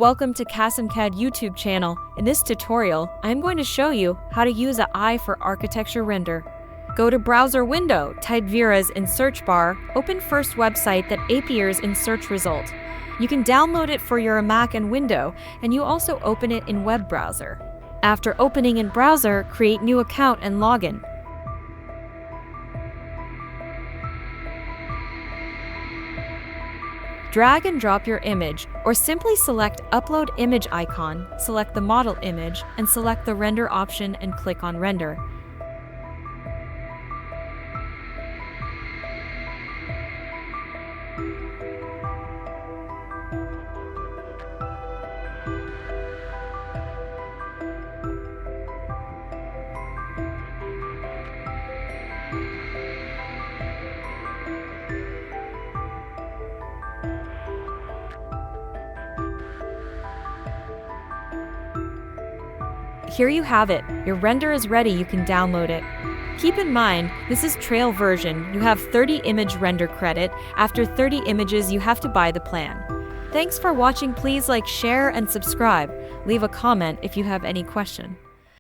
Welcome to qasimcad YouTube channel. In this tutorial, I'm going to show you how to use AI for architecture render. Go to browser window, type Viras in search bar, open first website that appears in search result. You can download it for your Mac and Windows, and you also open it in web browser. After opening in browser, create new account and login. Drag and drop your image, or simply select Upload Image icon, select the model image, and select the Render option and click on Render. Here you have it. Your render is ready, you can download it. Keep in mind, this is trial version. You have 30 image render credit. After 30 images, you have to buy the plan. Thanks for watching. Please like, share, and subscribe. Leave a comment if you have any question.